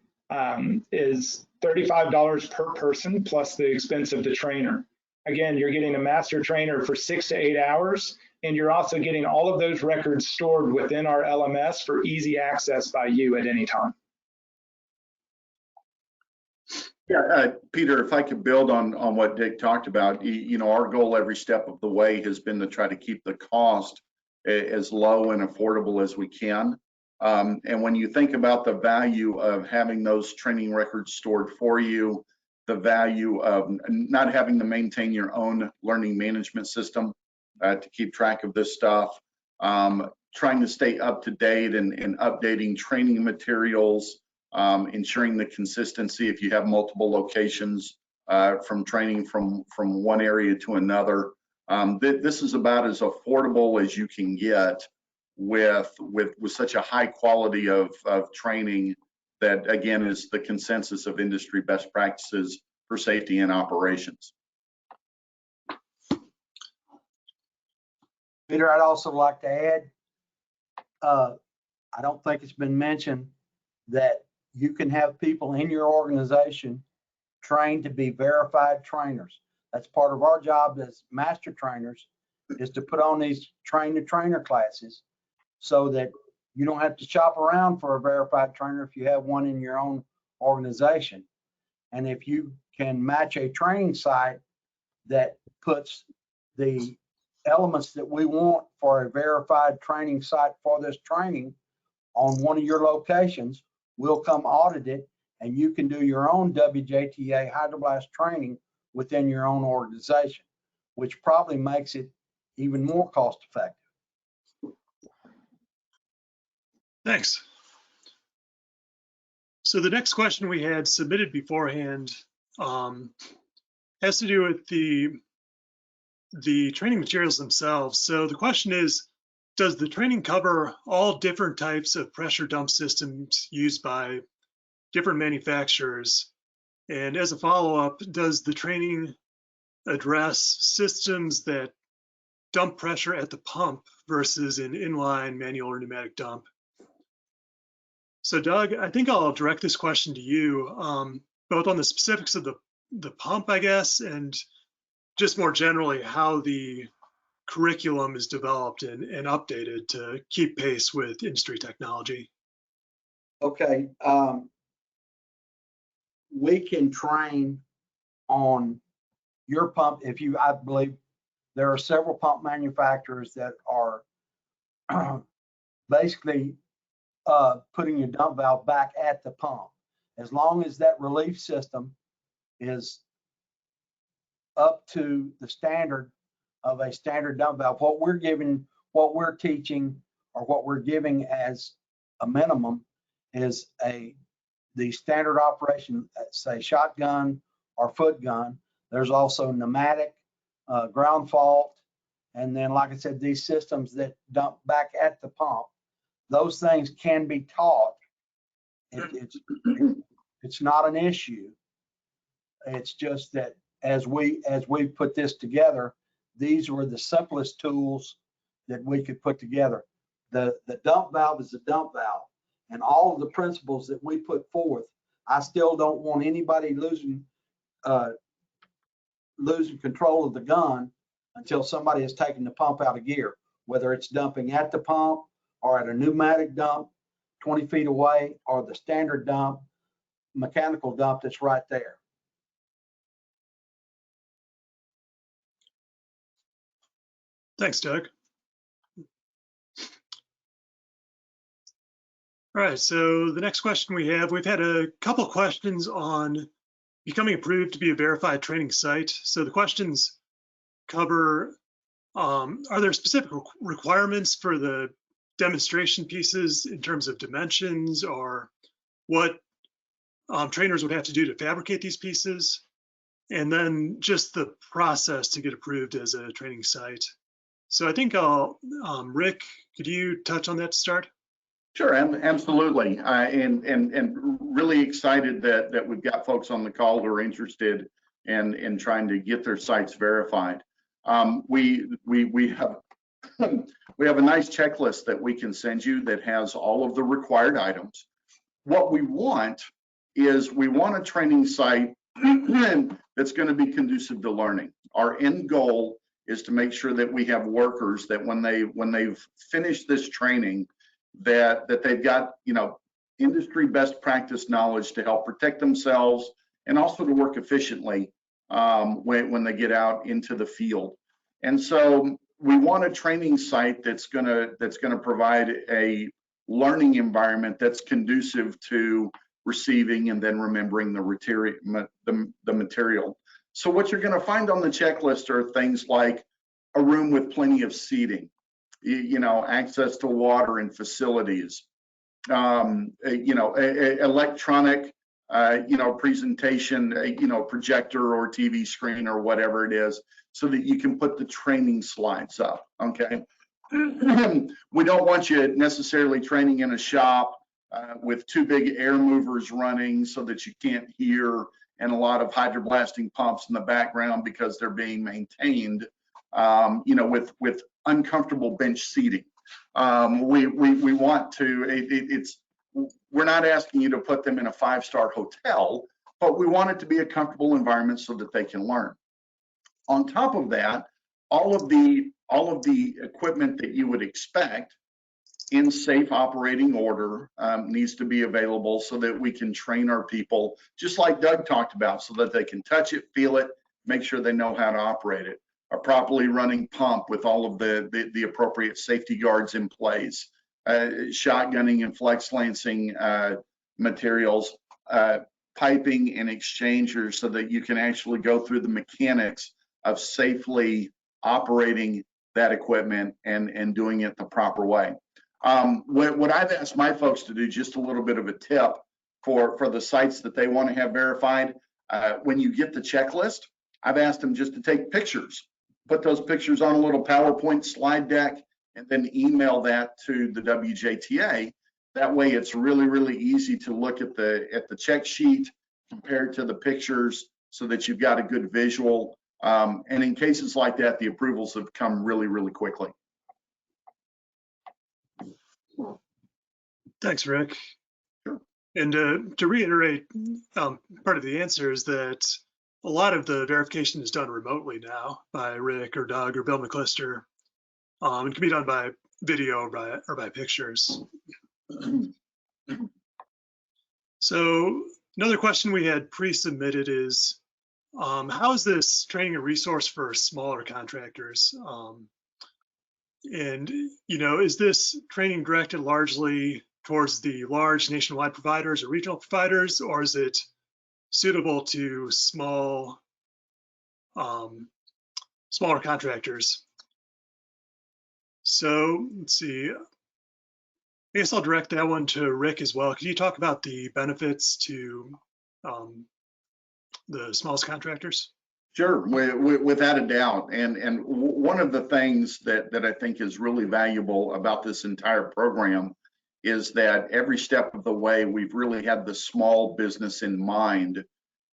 is $35 per person plus the expense of the trainer. Again, you're getting a master trainer for 6 to 8 hours, and you're also getting all of those records stored within our LMS for easy access by you at any time. Yeah, Peter, if I could build on what Dick talked about, you know, our goal every step of the way has been to try to keep the cost as low and affordable as we can. And when you think about the value of having those training records stored for you, the value of not having to maintain your own learning management system to keep track of this stuff, trying to stay up to date and updating training materials, ensuring the consistency if you have multiple locations from training from one area to another. This is about as affordable as you can get with such a high quality of training that, again, is the consensus of industry best practices for safety and operations. Peter, I'd also like to add, I don't think it's been mentioned that you can have people in your organization trained to be verified trainers. That's part of our job as master trainers, is to put on these train-the-trainer classes so that you don't have to shop around for a verified trainer if you have one in your own organization. And if you can match a training site that puts the elements that we want for a verified training site for this training on one of your locations, we'll come audit it, and you can do your own WJTA Hydroblast training within your own organization, which probably makes it even more cost effective. Thanks. So the next question we had submitted beforehand has to do with the training materials themselves. So the question is, does the training cover all different types of pressure dump systems used by different manufacturers? And as a follow-up, does the training address systems that dump pressure at the pump versus an inline manual or pneumatic dump? So Doug, I think I'll direct this question to you, both on the specifics of the pump, I guess, and just more generally how the curriculum is developed and updated to keep pace with industry technology. Okay, we can train on your pump if you, I believe there are several pump manufacturers that are basically putting your dump valve back at the pump. As long as that relief system is up to the standard of a standard dump valve, what we're teaching, or what we're giving as a minimum is the standard operation, say shotgun or foot gun. There's also pneumatic, ground fault, and then, like I said, these systems that dump back at the pump. Those things can be taught. It's not an issue. It's just that as we put this together, these were the simplest tools that we could put together. The dump valve is a dump valve, and all of the principles that we put forth, I still don't want anybody losing control of the gun until somebody has taken the pump out of gear, whether it's dumping at the pump or at a pneumatic dump 20 feet away, or the standard dump, mechanical dump that's right there. Thanks, Doug. All right, so the next question we've had a couple questions on becoming approved to be a verified training site. So the questions cover, are there specific requirements for the demonstration pieces in terms of dimensions, or what trainers would have to do to fabricate these pieces? And then just the process to get approved as a training site. So I think Rick, could you touch on that to start? Sure, absolutely, and really excited that we've got folks on the call who are interested in trying to get their sites verified. We have we have a nice checklist that we can send you that has all of the required items. What we want is a training site that's going to be conducive to learning. Our end goal is to make sure that we have workers that when they've finished this training, that they've got, you know, industry best practice knowledge to help protect themselves and also to work efficiently when they get out into the field. And so we want a training site that's gonna provide a learning environment that's conducive to receiving and then remembering the material. So what you're gonna find on the checklist are things like a room with plenty of seating, you know, access to water and facilities, you know, electronic, you know, presentation, you know, projector or TV screen or whatever it is, so that you can put the training slides up, okay? We don't want you necessarily training in a shop with two big air movers running so that you can't hear, and a lot of hydroblasting pumps in the background because they're being maintained, you know, with uncomfortable bench seating. We want to, we're not asking you to put them in a 5-star hotel, but we want it to be a comfortable environment so that they can learn. On top of that, all of the equipment that you would expect in safe operating order needs to be available so that we can train our people, just like Doug talked about, so that they can touch it, feel it, make sure they know how to operate it. A properly running pump with all of the appropriate safety guards in place, shotgunning and flex lancing materials, piping and exchangers so that you can actually go through the mechanics of safely operating that equipment and doing it the proper way. What I've asked my folks to do, just a little bit of a tip for the sites that they want to have verified, when you get the checklist, I've asked them just to take pictures, put those pictures on a little PowerPoint slide deck, and then email that to the WJTA. That way it's really, really easy to look at the check sheet compared to the pictures so that you've got a good visual. And in cases like that, the approvals have come really, really quickly. Thanks, Rick. Sure. And to reiterate, part of the answer is that a lot of the verification is done remotely now by Rick or Doug or Bill McClister. It can be done by video or by pictures. So another question we had pre-submitted is, how is this training a resource for smaller contractors? And, you know, is this training directed largely towards the large nationwide providers or regional providers, or is it suitable to smaller contractors? So let's see, I guess I'll direct that one to Rick as well. Can you talk about the benefits to the smallest contractors? Sure, without a doubt. And one of the things that I think is really valuable about this entire program is that every step of the way, we've really had the small business in mind,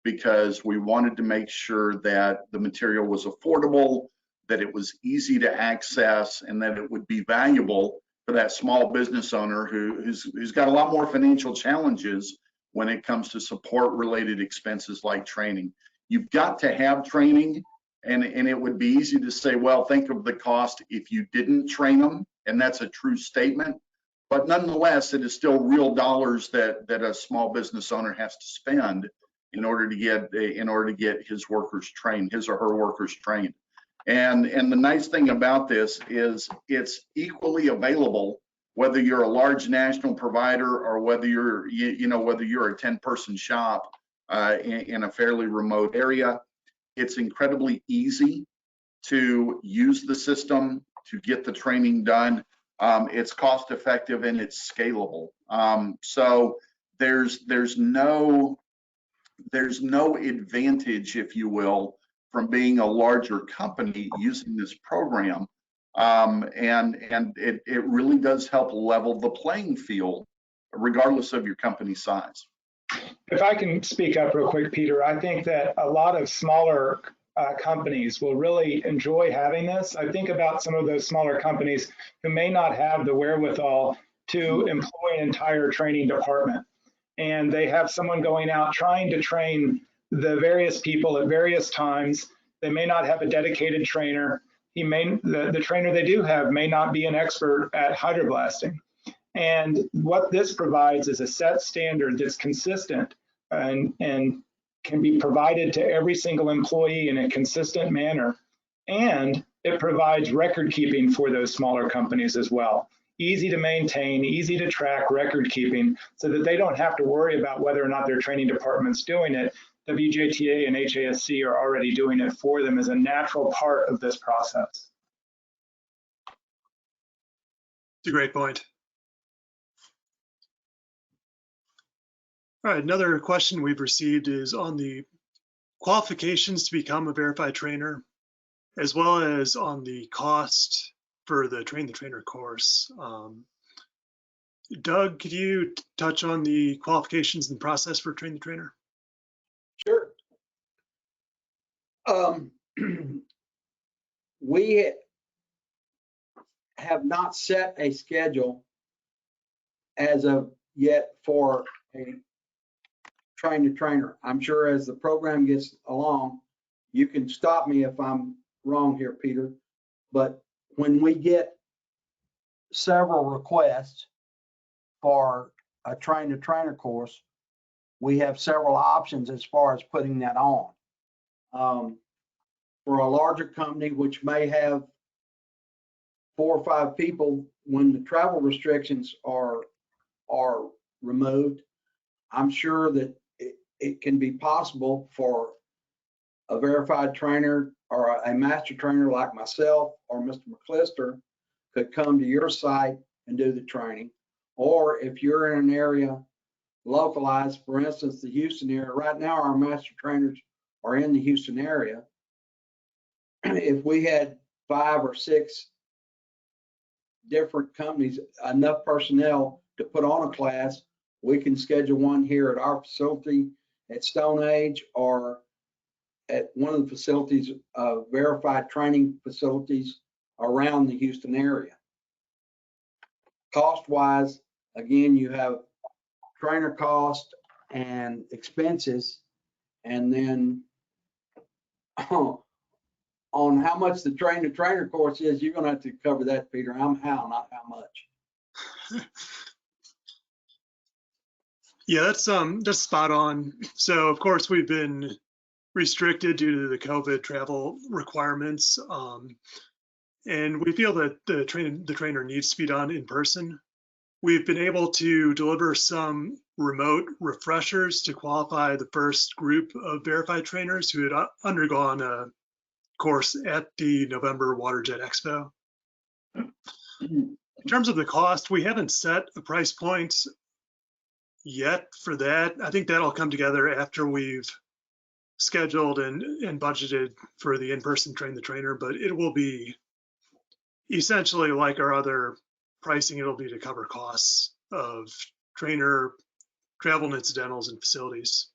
because we wanted to make sure that the material was affordable, that it was easy to access, and that it would be valuable for that small business owner who's got a lot more financial challenges when it comes to support related expenses like training. You've got to have training, and it would be easy to say, well, think of the cost if you didn't train them, and that's a true statement. But nonetheless, it is still real dollars that a small business owner has to spend in order to get his workers trained, his or her workers trained. And the nice thing about this is it's equally available whether you're a large national provider or whether you're, whether you're a 10-person shop in a fairly remote area. It's incredibly easy to use the system, to get the training done. It's cost effective and it's scalable. So there's no advantage, if you will, from being a larger company using this program. And it really does help level the playing field, regardless of your company size. If I can speak up real quick, Peter, I think that a lot of smaller companies will really enjoy having this. I think about some of those smaller companies who may not have the wherewithal to employ an entire training department. And they have someone going out trying to train the various people at various times. They may not have a dedicated trainer. The trainer they do have may not be an expert at hydroblasting. And what this provides is a set standard that's consistent and can be provided to every single employee in a consistent manner. And it provides record keeping for those smaller companies as well. Easy to maintain, easy to track record keeping so that they don't have to worry about whether or not their training department's doing it. WJTA and HASC are already doing it for them as a natural part of this process. It's a great point. All right, another question we've received is on the qualifications to become a verified trainer, as well as on the cost for the Train the Trainer course. Doug, could you touch on the qualifications and process for Train the Trainer? Sure. We have not set a schedule as of yet for a Train the Trainer. I'm sure as the program gets along, you can stop me if I'm wrong here, Peter, but when we get several requests for a Train the Trainer course, we have several options as far as putting that on. For a larger company, which may have 4 or 5 people, when the travel restrictions are removed, I'm sure that it can be possible for a verified trainer or a master trainer like myself or Mr. McClister could come to your site and do the training. Or if you're in an area localized, for instance, the Houston area, right now our master trainers are in the Houston area. If we had 5 or 6 different companies, enough personnel to put on a class, we can schedule one here at our facility at Stone Age or at one of the facilities, verified training facilities around the Houston area. Cost-wise, again, you have trainer cost and expenses, and then on how much the Train the Trainer course is, you're gonna have to cover that, Peter. Not how much. Yeah, that's spot on. So of course we've been restricted due to the COVID travel requirements, and we feel that the trainer needs to be done in person. We've been able to deliver some remote refreshers to qualify the first group of verified trainers who had undergone a course at the November WaterJet Expo. In terms of the cost, we haven't set a price point yet for that. I think that'll come together after we've scheduled and budgeted for the in-person Train the Trainer, but it will be essentially like our other pricing. It'll be to cover costs of trainer, travel and incidentals, and facilities.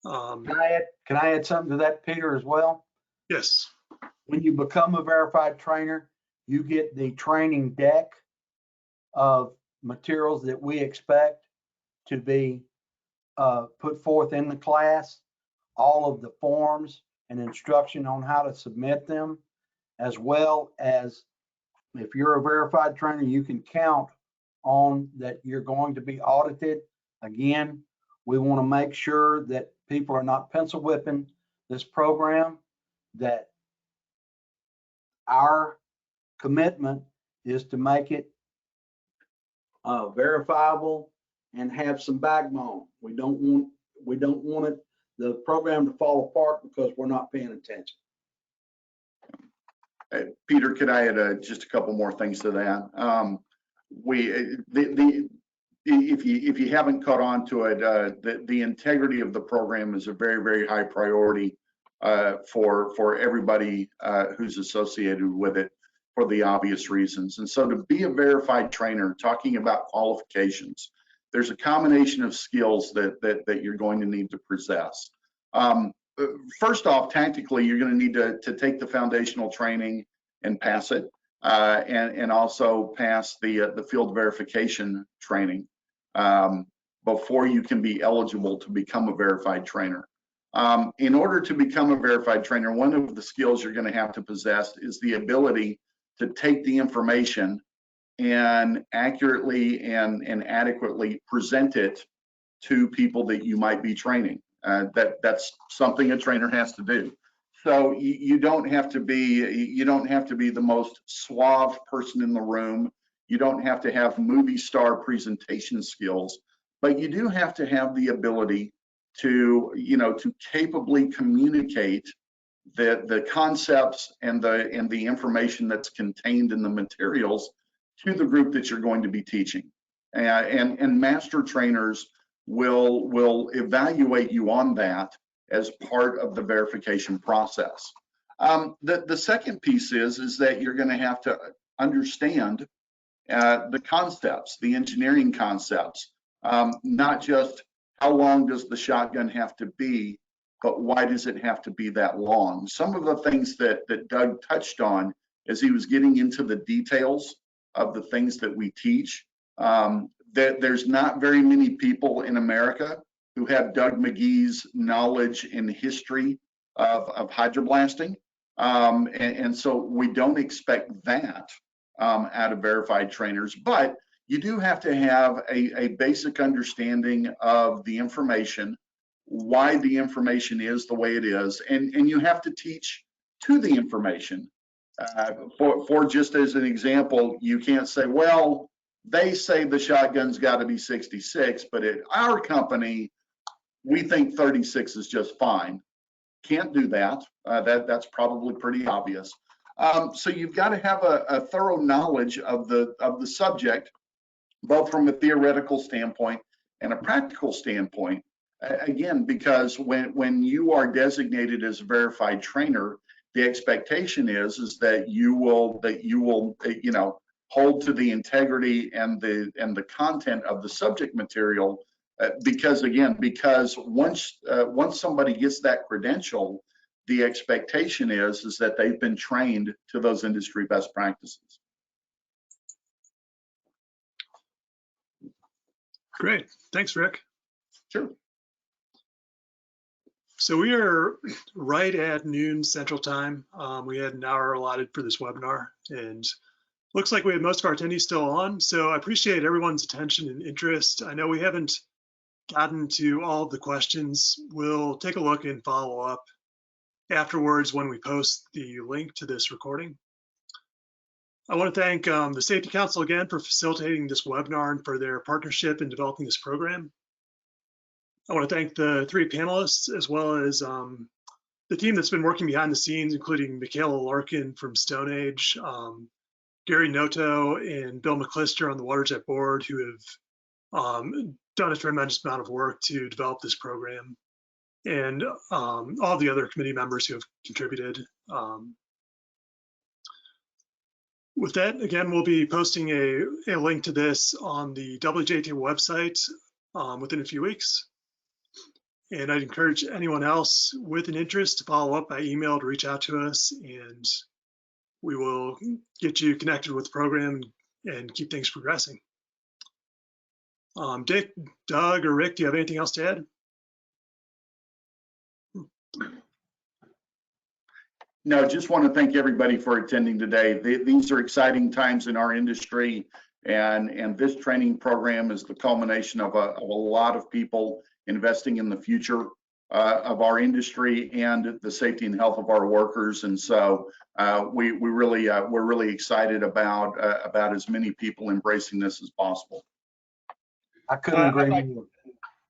Can I add something to that, Peter, as well? Yes. When you become a verified trainer, you get the training deck of materials that we expect to be put forth in the class, all of the forms and instruction on how to submit them, as well as if you're a verified trainer, you can count on that you're going to be audited. Again, we want to make sure that people are not pencil whipping this program, that our commitment is to make it verifiable, and have some backbone. We don't want the program to fall apart because we're not paying attention. Peter, could I add just a couple more things to that? If you haven't caught on to it, the integrity of the program is a very, very high priority for everybody who's associated with it, for the obvious reasons. And so to be a verified trainer, talking about qualifications, there's a combination of skills that you're going to need to possess. First off, tactically, you're going to need to take the foundational training and pass it, and also pass the field verification training before you can be eligible to become a verified trainer. In order to become a verified trainer, one of the skills you're going to have to possess is the ability to take the information and accurately and adequately present it to people that you might be training. That's something a trainer has to do. So you don't have to be the most suave person in the room. You don't have to have movie star presentation skills, but you do have to have the ability to capably communicate the concepts and the information that's contained in the materials to the group that you're going to be teaching. And master trainers will evaluate you on that as part of the verification process. The second piece is that you're going to have to understand the concepts, the engineering concepts, not just how long does the shotgun have to be, but why does it have to be that long? Some of the things that Doug touched on as he was getting into the details of the things that we teach, there's not very many people in America who have Doug McGee's knowledge and history of hydroblasting. And so we don't expect that out of verified trainers, but you do have to have a basic understanding of the information, why the information is the way it is, and you have to teach to the information. For just as an example, you can't say, well, they say the shotgun's got to be 66, but at our company, we think 36 is just fine. Can't do that. That's probably pretty obvious. So you've got to have a thorough knowledge of the subject, both from a theoretical standpoint and a practical standpoint. Again, because when you are designated as a verified trainer, the expectation is that you will hold to the integrity and the content of the subject material, because once somebody gets that credential, the expectation is that they've been trained to those industry best practices. Great, thanks, Rick. Sure. So we are right at noon Central Time. We had an hour allotted for this webinar, and looks like we have most of our attendees still on. So I appreciate everyone's attention and interest. I know we haven't gotten to all of the questions. We'll take a look and follow up afterwards when we post the link to this recording. I want to thank the Safety Council again for facilitating this webinar and for their partnership in developing this program. I want to thank the three panelists, as well as the team that's been working behind the scenes, including Michaela Larkin from Stone Age, Gary Noto and Bill McClister on the WaterJet board, who have done a tremendous amount of work to develop this program, and all the other committee members who have contributed. With that, again, we'll be posting a link to this on the WJTA website within a few weeks. And I'd encourage anyone else with an interest to follow up by email to reach out to us, and we will get you connected with the program and keep things progressing. Dick, Doug, or Rick, do you have anything else to add? No, just want to thank everybody for attending today. These are exciting times in our industry, and this training program is the culmination of a lot of people investing in the future of our industry and the safety and health of our workers. And so we're really excited about as many people embracing this as possible. I couldn't agree more.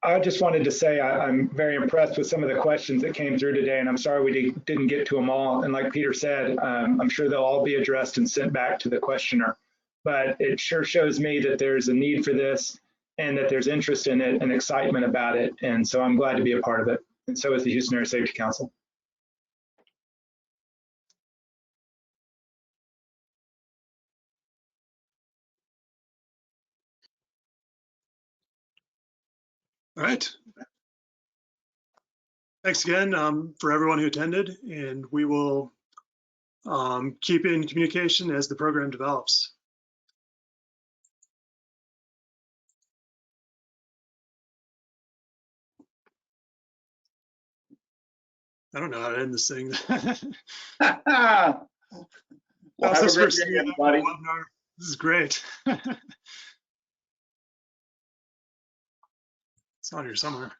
I just wanted to say I'm very impressed with some of the questions that came through today, and I'm sorry we didn't get to them all. And like Peter said, I'm sure they'll all be addressed and sent back to the questioner. But it sure shows me that there's a need for this and that there's interest in it and excitement about it. And so I'm glad to be a part of it. And so is the Houston Area Safety Council. All right. Thanks again for everyone who attended, and we will keep in communication as the program develops. I don't know how to end this thing. Well, How's have this a great for day, seeing the everybody. webinar? This is great. It's on here somewhere.